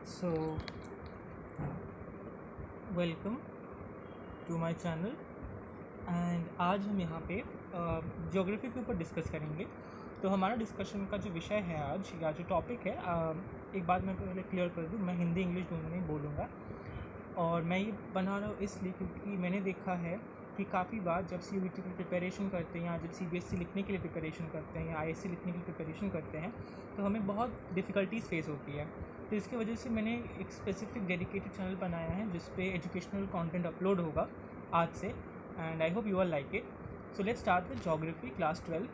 So welcome to my channel and आज हम यहाँ पे ज्योग्राफी के ऊपर डिस्कस करेंगे। तो हमारा डिस्कशन का जो विषय है आज या जो टॉपिक है, एक बात मैं पहले क्लियर कर दूँ, मैं हिंदी इंग्लिश दोनों में बोलूँगा। और मैं ये बना रहा हूँ इसलिए क्योंकि मैंने देखा है कि काफ़ी बार जब CUET की प्रिपरेशन करते हैं या जब CBSE लिखने के लिए प्रिपरेशन करते हैं या ISC लिखने की प्रिपरेशन करते हैं तो हमें बहुत डिफ़िकल्टीज़ फेस होती है। तो इसकी वजह से मैंने एक स्पेसिफिक डेडिकेटेड चैनल बनाया है जिस पे एजुकेशनल कंटेंट अपलोड होगा आज से, and I hope you are like it. So let's start with geography class 12,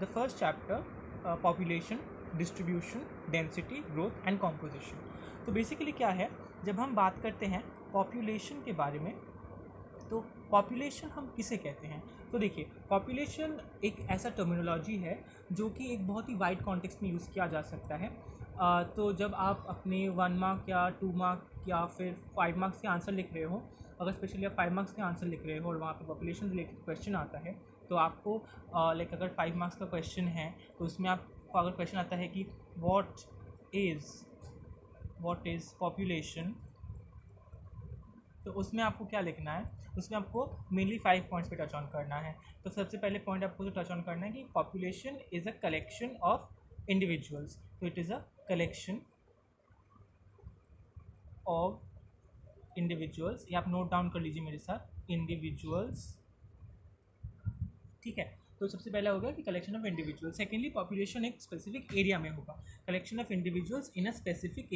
the first chapter, population, distribution, density, growth and composition. तो बेसिकली क्या है, जब हम बात करते हैं पॉपुलेशन के बारे में तो पॉपुलेशन हम किसे कहते हैं। तो देखिए, पॉपुलेशन एक ऐसा टर्मिनोलॉजी है जो कि एक बहुत ही वाइड कॉन्टेक्स्ट में यूज़ किया जा सकता है। तो जब आप अपने 1 मार्क या 2 मार्क या फिर 5 मार्क्स के आंसर लिख रहे हो, अगर स्पेशली आप 5 मार्क्स के आंसर लिख रहे हो और वहाँ पे पॉपुलेशन रिलेटेड क्वेश्चन आता है तो आपको लाइक अगर 5 मार्क्स का क्वेश्चन है तो उसमें आपको अगर क्वेश्चन आता है कि व्हाट इज़ पॉपुलेशन, तो उसमें आपको क्या लिखना है, उसमें आपको मेनली 5 पॉइंट्स पे टच ऑन करना है। तो सबसे पहले पॉइंट आपको जो टच ऑन करना है कि population is a collection of individuals. तो it is a collection of individuals, ये आप नोट डाउन कर लीजिए मेरे साथ, इंडिविजुअल्स। ठीक है, तो सबसे पहला होगा कि collection of individual. Secondly, population एक स्पेसिफिक एरिया में होगा, collection of individuals in a specific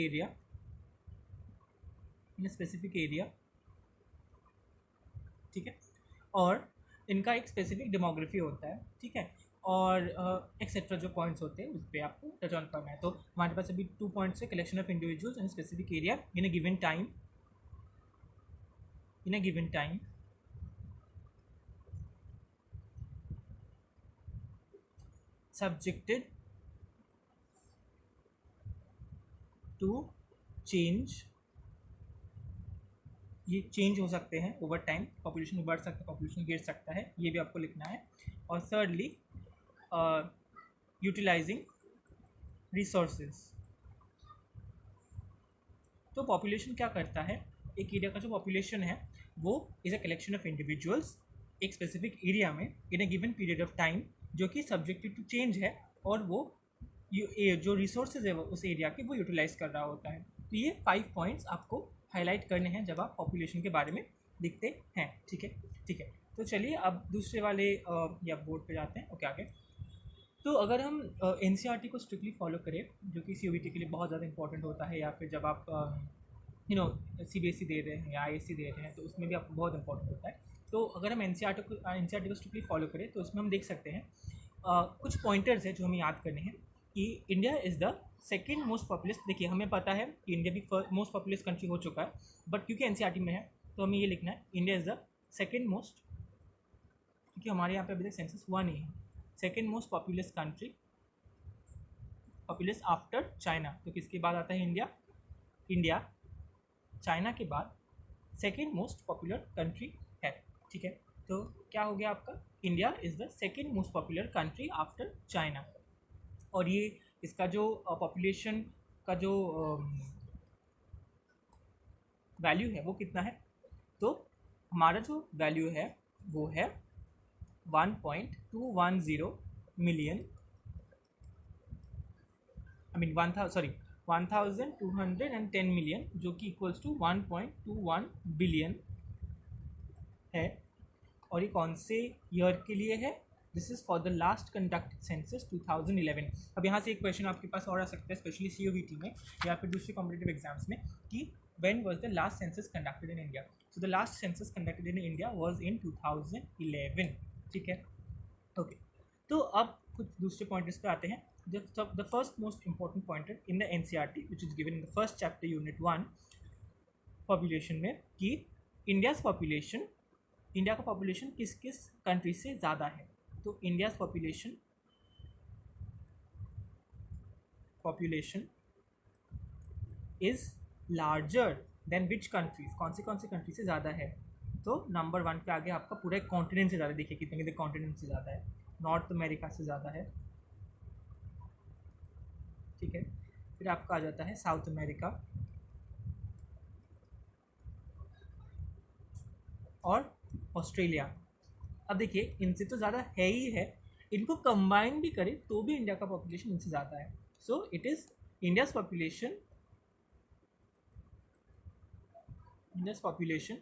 area, ठीक है। और इनका एक स्पेसिफिक डेमोग्राफी होता है, ठीक है, और एक्सेट्रा जो पॉइंट्स होते हैं उस पर आपको टच ऑन करना है। तो हमारे पास अभी 2 पॉइंट्स है, collection of individuals in specific area in a given time, subjected to change। ये चेंज हो सकते हैं ओवर टाइम, पॉपुलेशन बढ़ सकता है, पॉपुलेशन गिर सकता है, ये भी आपको लिखना है। और थर्डली, यूटिलाइजिंग रिसोर्सेज। तो पॉपुलेशन क्या करता है, एक एरिया का जो पॉपुलेशन है वो is a collection of individuals एक स्पेसिफिक एरिया में in a given period of time, जो कि सब्जेक्टेड टू चेंज है, और वो जो रिसोर्सेज है वो उस एरिया के वो यूटिलाइज कर रहा होता है। तो ये 5 पॉइंट्स आपको हाईलाइट करने हैं जब आप पॉपुलेशन के बारे में लिखते हैं, ठीक है। ठीक है, तो चलिए अब दूसरे वाले या बोर्ड पे जाते हैं। ओके, आगे। तो अगर हम NCERT को स्ट्रिक्टली फॉलो करें, जो कि CUET के लिए बहुत ज़्यादा इंपॉर्टेंट होता है, या फिर जब आप CBSE दे रहे हैं या ISC दे रहे हैं तो उसमें भी आपको बहुत इंपॉर्टेंट होता है। तो अगर हम NCERT को स्ट्रिक्टली फॉलो करें तो उसमें हम देख सकते हैं कुछ पॉइंटर्स हैं जो हमें याद करने हैं कि India is the second most populous. देखिए, हमें पता है कि इंडिया भी मोस्ट पॉपुलस कंट्री हो चुका है, बट क्योंकि NCERT में है तो हमें ये लिखना है India is the second most, क्योंकि हमारे यहाँ पे अभी तक सेंसस हुआ नहीं है। Second most populous country, populace after China. तो किसके बाद आता है इंडिया चाइना के बाद सेकेंड मोस्ट पॉपुलर कंट्री है, ठीक है। तो क्या हो गया आपका, India is the second most popular country after China. और ये इसका जो पॉपुलेशन का जो वैल्यू है वो कितना है, तो हमारा जो वैल्यू है वो है 1.210 मिलियन, 1210 मिलियन, जो कि इक्वल्स टू 1.21 बिलियन है। और ये कौन से ईयर के लिए है, this is for the last conducted census 2011। अब यहाँ से एक क्वेश्चन आपके पास और आ सकता है, स्पेशली CUET में या फिर दूसरे कॉम्पिटेटिव एग्जाम्स में, कि when was the last census conducted in India? So the last census conducted in India was in 2011, ठीक है। ओके, तो अब कुछ दूसरे पॉइंटर्स पे आते हैं। The first most important pointer in the NCERT which is given in the first chapter unit 1 population में, कि इंडिया का पॉपुलेशन किस किस कंट्री से ज़्यादा है। तो India population is larger than which countries, कौन सी कंट्री से ज़्यादा है। तो नंबर 1 पे आ गया आपका पूरा कॉन्टिनेंट से ज़्यादा। देखिए कितने कितने कॉन्टिनेंट से ज़्यादा है, नॉर्थ अमेरिका से ज़्यादा है, ठीक है। फिर आपका आ जाता है साउथ अमेरिका, और ऑस्ट्रेलिया। अब देखिए इनसे तो ज़्यादा है ही है, इनको कंबाइन भी करें तो भी इंडिया का पॉपुलेशन इनसे ज़्यादा है। So it is India's population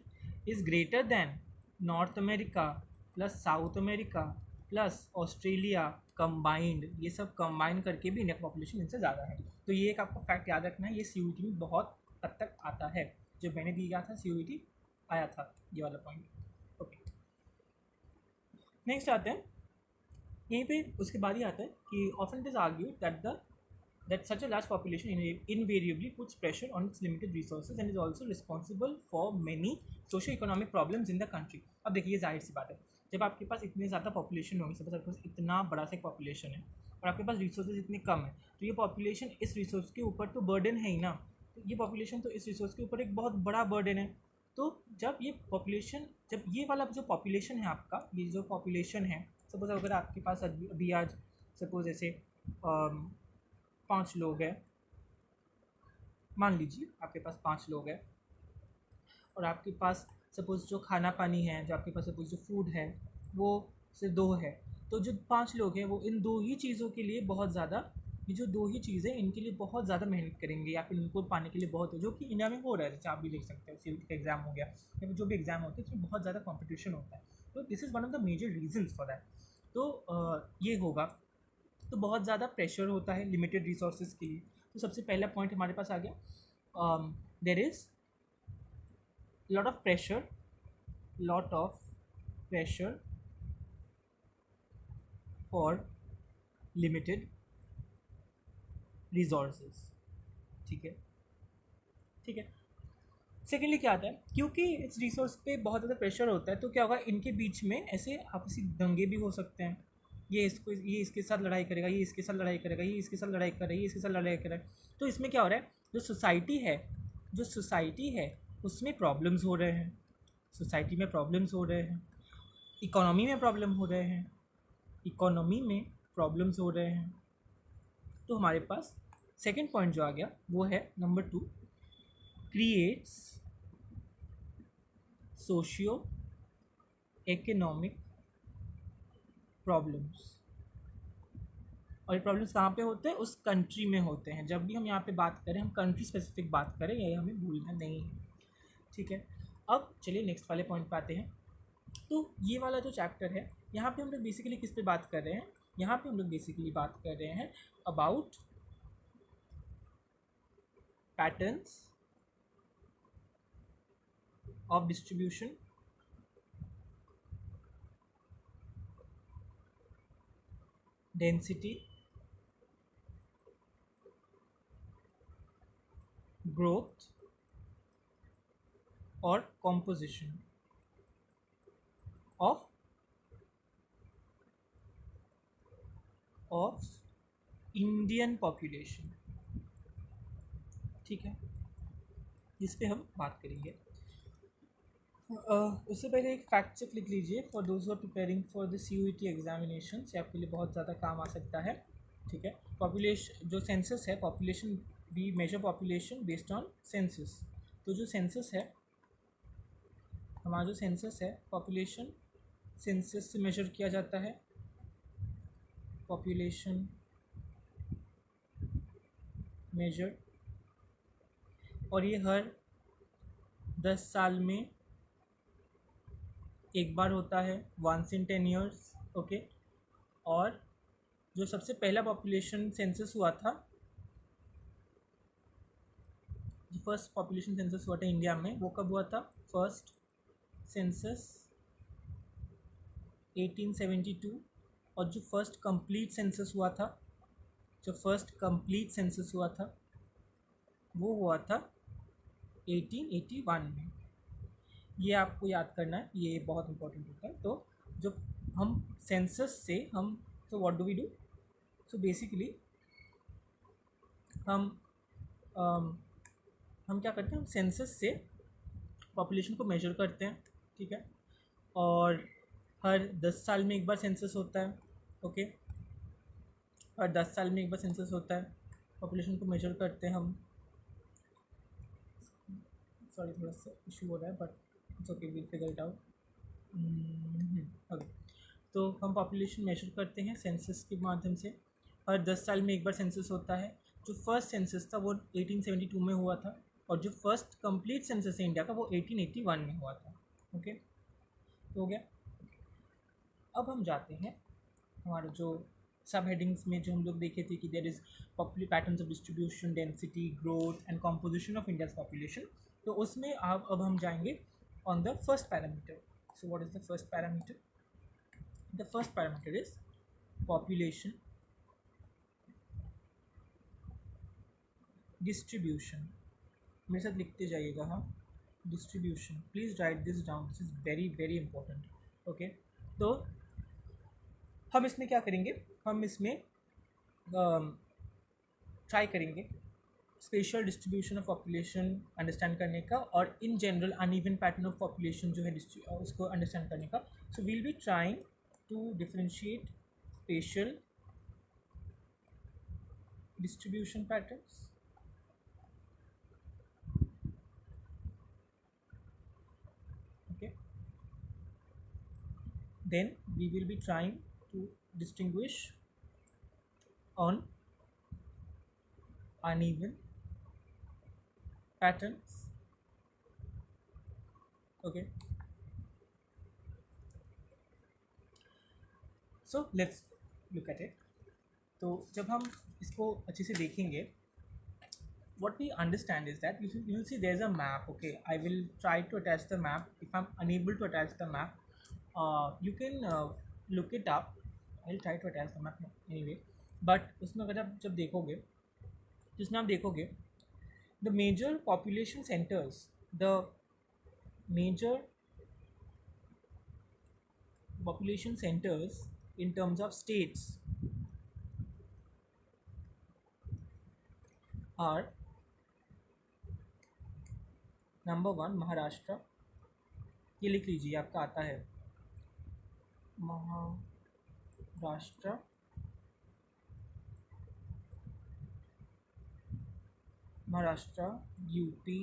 is greater than north America plus south America plus Australia combined. ये सब कंबाइन करके भी इंडिया का पॉपुलेशन इनसे ज़्यादा है। तो ये एक आपको फैक्ट याद रखना है, ये CUET में बहुत हद तक आता है। जो मैंने दिया था CUET आया था ये वाला पॉइंट। ओके, नेक्स्ट आते हैं यहीं पे, उसके बाद ही आता है कि often it is argued that such a large population invariably puts pressure on its limited resources and is also responsible for many socio-economic problems in the country। अब देखिए ये जाहिर सी बात है, जब आपके पास इतनी ज़्यादा पॉपुलेशन होगी, सपोज आपके पास इतना बड़ा सा पॉपुलेशन है और आपके पास रिसोर्सेज इतने कम है, तो ये पॉपुलेशन इस रिसोर्स के ऊपर तो बर्डन है ही ना। तो ये पॉपुलेशन तो इस रिसोर्स के ऊपर एक बहुत बड़ा बर्डन है। तो जब ये वाला जो पॉपुलेशन है आपका, ये जो पॉपुलेशन है, सपोज अगर आपके पास अभी आज सपोज ऐसे 5 लोग हैं, मान लीजिए आपके पास 5 लोग हैं और आपके पास सपोज़ जो खाना पानी है, जो आपके पास सपोज़ जो फूड है वो सिर्फ 2 है, तो जो 5 लोग हैं वो इन 2 ही चीज़ों के लिए बहुत ज़्यादा, ये जो 2 ही चीज़ें इनके लिए बहुत ज़्यादा मेहनत करेंगे या फिर इनको पाने के लिए बहुत, जो कि इंडिया में हो रहा है। जैसे आप भी देख सकते हैं CUET का एग्ज़ाम हो गया या फिर जो भी एग्ज़ाम होते हैं उसमें बहुत ज़्यादा कॉम्पिटिशन होता है। तो this is one of the major reasons for that. तो ये होगा, तो बहुत ज़्यादा प्रेशर होता है लिमिटेड रिसोर्सेज के लिए। तो सबसे पहला पॉइंट हमारे पास आ गया, there is lot of pressure for limited resources. ठीक है। सेकेंडली क्या आता है, क्योंकि इस रिसोर्स पे बहुत ज़्यादा प्रेशर होता है तो क्या होगा, इनके बीच में ऐसे आपसी दंगे भी हो सकते हैं। ये इसके साथ लड़ाई करेगा, ये इसके साथ लड़ाई करेगा, ये इसके साथ लड़ाई कर रहा है, ये इसके साथ लड़ाई कर रहा है। तो इसमें क्या हो रहा है, जो सोसाइटी है उसमें प्रॉब्लम्स हो रहे हैं, इकोनॉमी में प्रॉब्लम्स हो रहे हैं। तो हमारे पास सेकेंड पॉइंट जो आ गया वो है number 2, creates socio economic problems. और ये प्रॉब्लम्स कहाँ पे होते हैं, उस कंट्री में होते हैं। जब भी हम यहाँ पे बात करें, हम कंट्री स्पेसिफिक बात करें, ये हमें भूलना नहीं है। ठीक है, अब चलिए नेक्स्ट वाले पॉइंट पे आते हैं। तो ये वाला जो चैप्टर है, यहाँ पे हम लोग बेसिकली किस पे बात कर रहे हैं, यहाँ पे हम लोग बेसिकली बात कर रहे हैं about patterns of distribution, density, growth और कॉम्पोजिशन ऑफ इंडियन पॉपुलेशन। ठीक है, इस पे हम बात करेंगे। उससे पहले एक फैक्ट चेक लिख लीजिए for those who are preparing for the CUET examination, से आपके लिए बहुत ज़्यादा काम आ सकता है। ठीक है, पॉपुलेशन जो सेंसस है, population we measure population based on census. तो जो सेंसस है, हमारा जो सेंसस है, पॉपुलेशन सेंसस से मेजर किया जाता है, पॉपुलेशन मेजर, और ये हर 10 साल में एक बार होता है, 1 in 10 years। ओके, और जो सबसे पहला पॉपुलेशन सेंसस हुआ था, जो फर्स्ट पॉपुलेशन सेंसस हुआ था इंडिया में, वो कब हुआ था, फर्स्ट सेंसस 1872। और जो फर्स्ट कंप्लीट सेंसस हुआ था, वो हुआ था 1881 में। ये आपको याद करना है, ये बहुत इंपॉर्टेंट होता है। तो जो हम सेंसस से हम, तो what do we do, so basically हम क्या करते हैं, हम सेंसस से पॉपुलेशन को मेजर करते हैं। ठीक है, और हर 10 साल में एक बार सेंसस होता है। ओके, हर 10 साल में एक बार सेंसस होता है, पॉपुलेशन को मेजर करते हैं हम। सॉरी, थोड़ा सा इशू हो रहा है, but it's okay, we'll figure it out. Okay, तो हम पॉपुलेशन मेजर करते हैं सेंसस के माध्यम से। हर 10 साल में एक बार सेंसस होता है। जो फर्स्ट सेंसस था वो 1872 में हुआ था, और जो फर्स्ट कंप्लीट सेंसस है इंडिया का वो 1881 में हुआ था। ओके, तो हो गया। अब हम जाते हैं हमारे जो सब हेडिंग्स में जो हम लोग देखे थे कि there is popular patterns of distribution, density, growth and composition of India's population. तो उसमें अब हम जाएंगे on the first parameter. So what is the first parameter? The first parameter is population distribution। मेरे साथ लिखते जाइएगा। हाँ, distribution, please write this down, this is very very important. Okay, तो हम इसमें क्या करेंगे? हम इसमें ट्राई करेंगे special distribution of population understand करने का, और in general uneven pattern of population जो है उसको अंडरस्टैंड करने का। So we'll be trying to differentiate spatial distribution patterns, okay, then we will be trying to distinguish on uneven patterns। okay, so let's look at it। तो जब हम इसको अच्छे से देखेंगे, what we understand is that you will see there's a map। okay, I will try to attach the map. If I'm unable to attach the map, you can look it up। I'll try to attach the map anyway, but उसमें अगर आप जब देखोगे, जिसमें आप देखोगे the major population centers, the major population centers in terms of states are number 1 Maharashtra. ये लिख लीजिए, आपका आता है Maharashtra, Maharashtra, UP,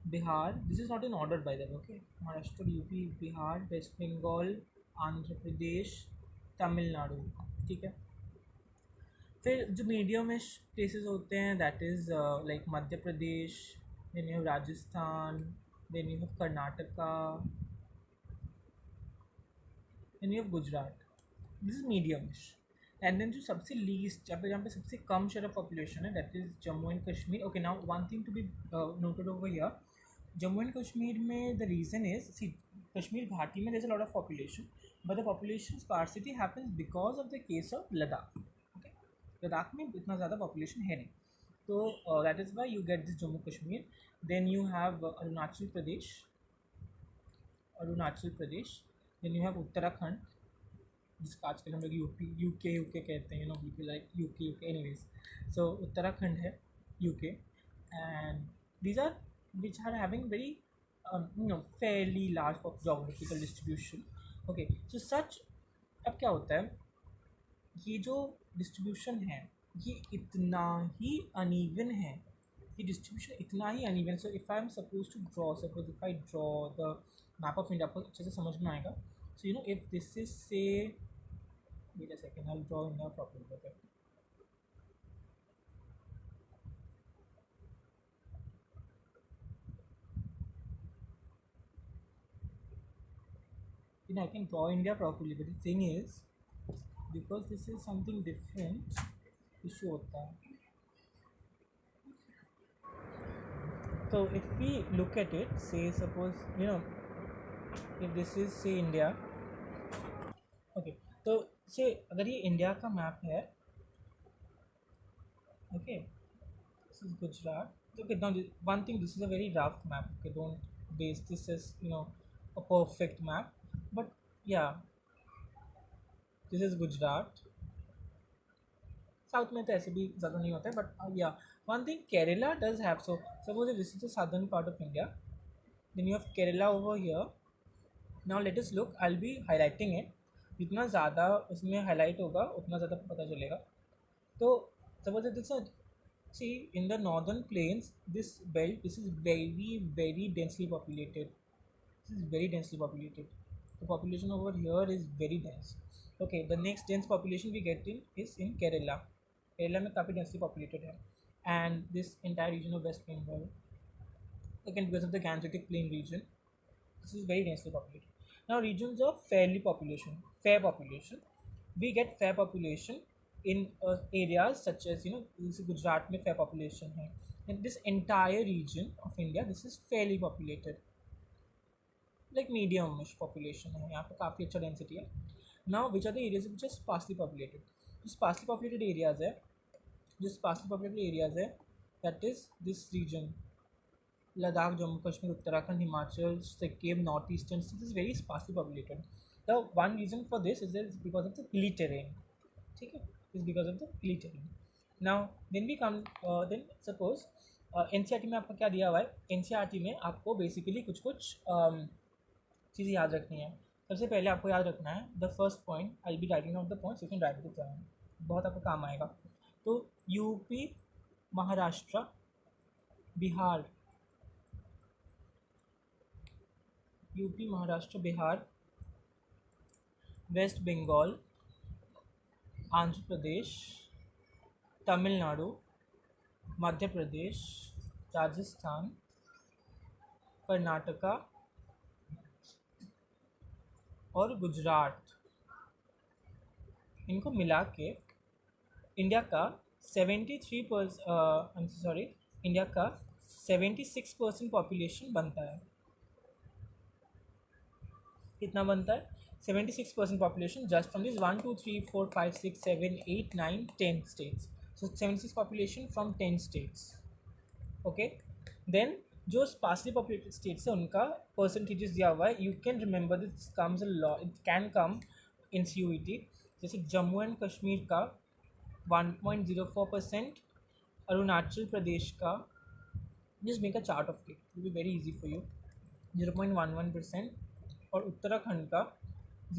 Bihar. This is not in order by the way. Okay, Maharashtra, UP, Bihar, West Bengal, Andhra Pradesh, Tamil Nadu. ठीक है, फिर जो मीडियम में प्लेसेस होते हैं that is like Madhya Pradesh, then you have Rajasthan, then you have Karnataka, then you have Gujarat. This is mediumish. And then जो सबसे लीस्ट, जहाँ पे सबसे कम शेयर ऑफ पॉपुलेशन है that is Jammu and Kashmir. Okay, now one thing to be noted over here, Jammu and Kashmir में the reason is, see Kashmir घाटी में there is a lot of population, but the population sparsity happens because of the case of Ladakh. Okay, Ladakh में इतना ज़्यादा population है नहीं, तो that is why you get this Jammu Kashmir. Then you have Arunachal Pradesh, Arunachal Pradesh, then you have Uttarakhand, जिसका आजकल हम लोग यूके कहते हैं, no people like UK anyways. So Uttarakhand है, UK, and these are which are having very fairly large geographical distribution। okay, so such, अब क्या होता है, ये जो डिस्ट्रीब्यूशन है ये इतना ही अनइवन है, ये डिस्ट्रीब्यूशन इतना ही uneven. So if I am suppose to draw, suppose if I draw the map of India, आपको अच्छे से समझ में आएगा। So you know if this is say, wait a second, I will draw India properly. Okay, you know, I can draw India properly, but the thing is, because this is something different, issue होता है। So if we look at it, say suppose, you know, if this is say India, okay, तो say अगर ये India का map है, okay, this is Gujarat, okay, now one thing, this is a very rough map, okay, don't base this as, you know, a perfect map, but yeah, this is Gujarat। South में तो ऐसे भी ज़्यादा नहीं होता है, but या one thing, Kerala does have, so suppose this is the southern part of India, then you have Kerala over here. Now let us look, I will be highlighting it, जितना ज़्यादा उसमें हाईलाइट होगा उतना ज़्यादा पता चलेगा। तो suppose this, see in the northern plains, this belt, this is very very densely populated. This is very densely populated. The population over here is very dense. Okay, the next dense population we get in is in Kerala. Kerala में काफ़ी densely populated है, and this entire region of West Bengal, again because of the Gangetic Plain region, this is very densely populated. Now regions of fair population, we get fair population in areas such as जैसे गुजरात में fair population है, and this entire region of India, this is fairly populated, like medium-ish population है, यहाँ पे काफ़ी अच्छा density है. Now which are the areas which are sparsely populated? जो sparsely populated areas है, that is this region, Ladakh, Jammu Kashmir, Uttarakhand, Himachal, Sikkim, northeastern, this is very sparsely populated. The one reason for this is because of the hilly terrain. ठीक है, is because of the hilly terrain. Now then we come then suppose NCERT में आपका क्या दिया हुआ है? NCERT में आपको बेसिकली कुछ चीज़ें याद रखनी है. सबसे पहले आपको याद रखना है the first point, I be writing out the points, you can write it down, बहुत आपको काम आएगा. तो यूपी, महाराष्ट्र, बिहार, वेस्ट बंगाल, आंध्र प्रदेश, तमिलनाडु, मध्य प्रदेश, राजस्थान, कर्नाटका और गुजरात, इनको मिला के इंडिया का 76% पॉपुलेशन बनता है. कितना बनता है? 76% population just from this 1 2 3 4 5 6 7 8 9 10 states. So 76 population from 10 states. Okay, then जो sparsely populated states है उनका percentages दिया हुआ है. You can remember this comes a lot, it can come in CUET. जैसे जम्मू एंड कश्मीर का 1.04%, अरुणाचल प्रदेश का, just make a chart of it, it will be very easy for you, 0.11%, और उत्तराखंड का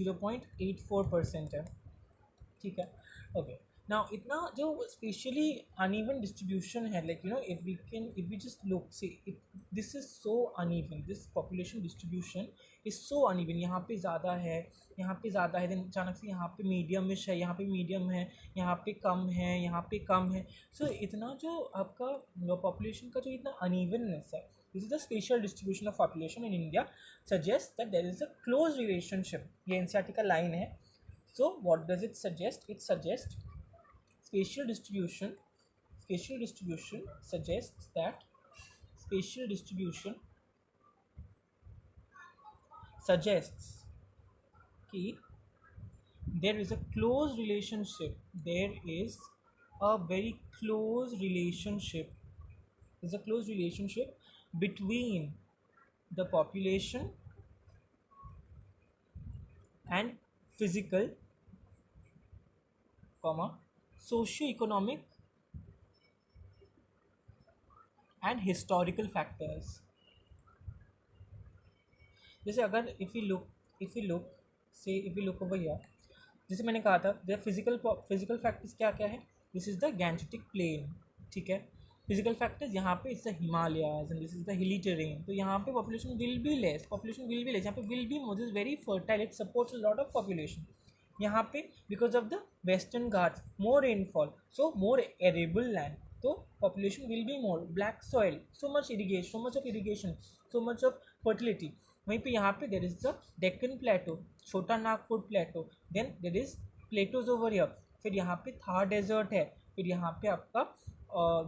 0.84% है. ठीक है, ओके. नाउ इतना जो स्पेशली अनइवन डिस्ट्रीब्यूशन है, like if we just look see, this is so uneven, this population distribution is so uneven. यहाँ पे ज़्यादा है, देन अचानक से यहाँ पे मीडियमिश है, यहाँ पे मीडियम है, यहाँ पे कम है, यहाँ पे कम है. सो इतना जो आपका पॉपुलेशन का जो इतना अनइवननेस है, this is the spatial distribution of population in India, suggests that there is a close relationship. ये NCERT का line है. So what does it suggest? It suggests spatial distribution suggests that spatial distribution suggests कि there is a close relationship, there is a very close relationship, there's a close relationship between the population and physical, socio-economic and historical factors. जैसे अगर if we look over here, जैसे मैंने कहा था the physical factors क्या है? This is the Gangetic Plain. ठीक है, फिजिकल फैक्टर्स यहाँ पे it's the Himalayas and this is the hilly terrain. तो यहाँ पे पॉपुलेशन विल बी लेस, यहाँ पे will be more, is very fertile, it supports a lot of population. यहाँ पे because of the Western Ghats, more rainfall, so more arable land, तो population will be more. Black soil, so much of irrigation, so much of fertility. वहीं पे यहाँ पे there is the Deccan Plato, Chota Nagpur plateau, then there is plateaus over here. फिर यहाँ पे Thar desert है, फिर यहाँ पे आपका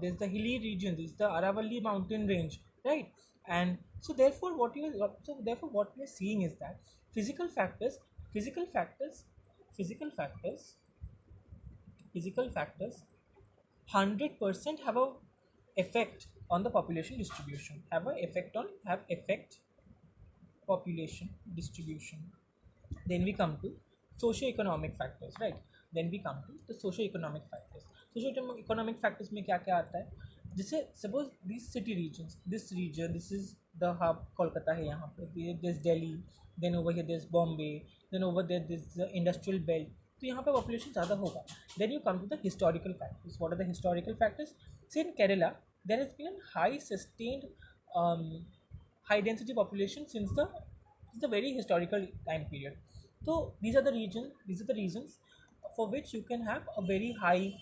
there is the hilly region, this is the Aravalli mountain range, right? And so therefore what we are seeing is that physical factors 100% have a effect on the population distribution, have effect population distribution. Then we come to socio-economic factors, right? Then we come to the socio-economic factors. Socio-economic factors में क्या आता है? जैसे suppose these city regions, this is the hub, Kolkata है यहाँ पे, there's Delhi, then over here there's Bombay, then over there there's the industrial belt. तो यहाँ पे population ज़्यादा होगा. Then you come to the historical factors. What are the historical factors? See, in Kerala there has been a high sustained high density population since the It's a very historical time period. So these are the reasons for which you can have a very high,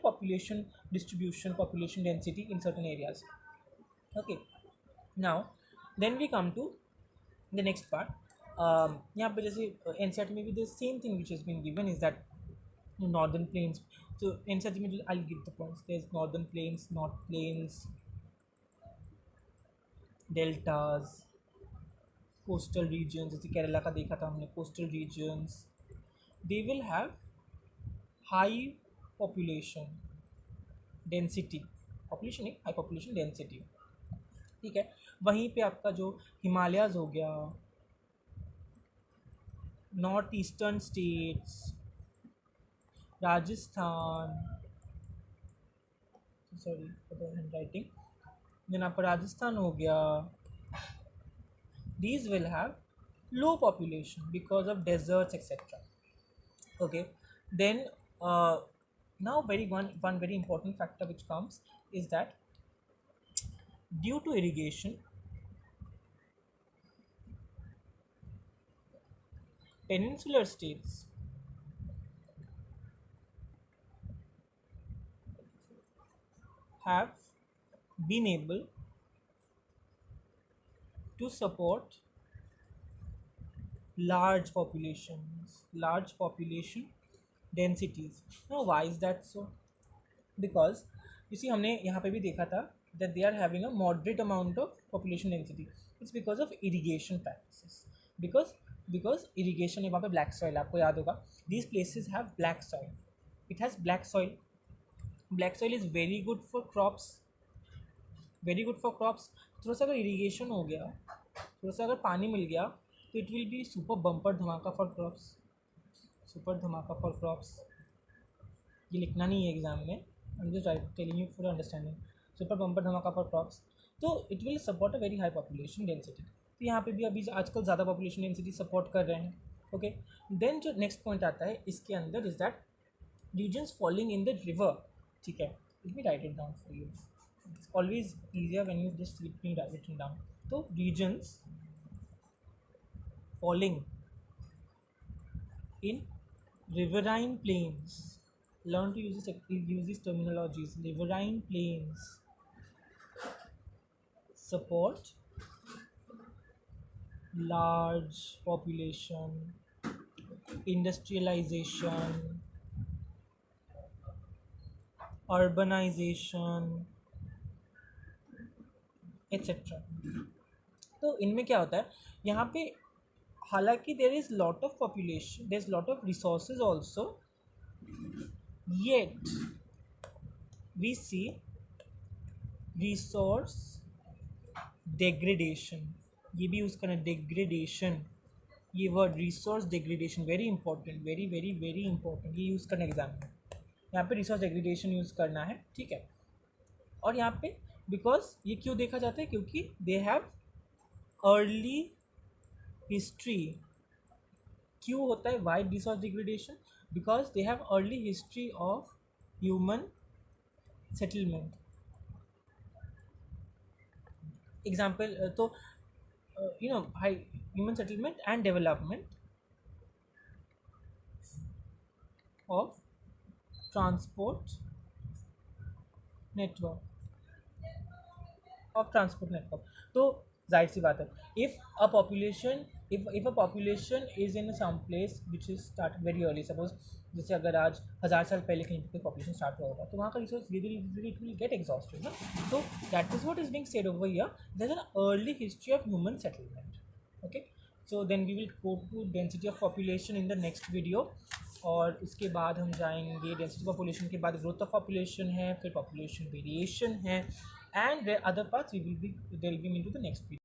population distribution, population density in certain areas. Okay, now then we come to the next part. यहाँ पे जैसे NCERT में भी the same thing which has been given is that northern plains. So NCERT में I'll give the points. There's northern plains, north plains, deltas, coastal regions. जैसे केरला का देखा था हमने, coastal regions. They will have high population density. Population नहीं, high population density. ठीक है, वहीं पे आपका जो हिमालयाज हो गया, north eastern states, Rajasthan, sorry for the hand writing, यहाँ पर राजस्थान हो गया, these will have low population because of deserts etc. Okay, then now one very important factor which comes is that due to irrigation, peninsular states have been able to support large population densities. Now why is that so? Because you see हमने यहाँ पे भी देखा था that they are having a moderate amount of population density. It's because of irrigation practices. Because irrigation है, वहाँ पे black soil, आपको याद होगा, these places have black soil. It has black soil. Black soil is very good for crops. थोड़ा सा अगर irrigation हो गया, थोड़ा सा अगर पानी मिल गया, तो it will be super bumper धमाका for crops. ये लिखना नहीं है एग्जाम में, I'm just telling you for understanding. Super bumper धमाका for crops. तो it will support a very high population density. तो यहाँ पे भी अभी आजकल ज़्यादा population density support कर रहे हैं. ओके, देन जो नेक्स्ट पॉइंट आता है इसके अंदर is that regions falling in the river. ठीक है, let me write it down for you. It's always easier when you just let me write it down. तो regions falling in riverine plains. Learn to use these terminologies. Riverine plains support large population, industrialization, urbanization, etc. तो इनमें क्या होता है, यहाँ पे हालांकि there is lot of population, there is lot of resources also, yet we see resource degradation. ये भी यूज़ करना, डेग्रेडेशन, ये word resource degradation very important, very very very important, ये यूज़ करना एग्जाम में. यहाँ पे रिसोर्स डेग्रेडेशन यूज़ करना है, ठीक है. और यहाँ पे बिकॉज ये क्यों देखा जाता है, क्योंकि दे हैव अर्ली हिस्ट्री. क्यों होता है why resource degradation? Because they have early history of human settlement. Example तो high human settlement and development of transport network. तो जाहिर सी बात है, if a population is in some place which is start very early, suppose जैसे अगर आज 1000 साल पहले कहीं पर पॉपुलेशन स्टार्ट हुआ होगा, तो वहाँ का रिसोर्स धीरे धीरे इट विल गेट एग्जॉस्टेड ना. तो that is what is being said over here, there is an early history of human settlement. Okay, so then we will go to density of population in the next video. और उसके बाद हम जाएंगे density population के बाद growth of population है, फिर population variation है, and the other parts we will be delving into the next video.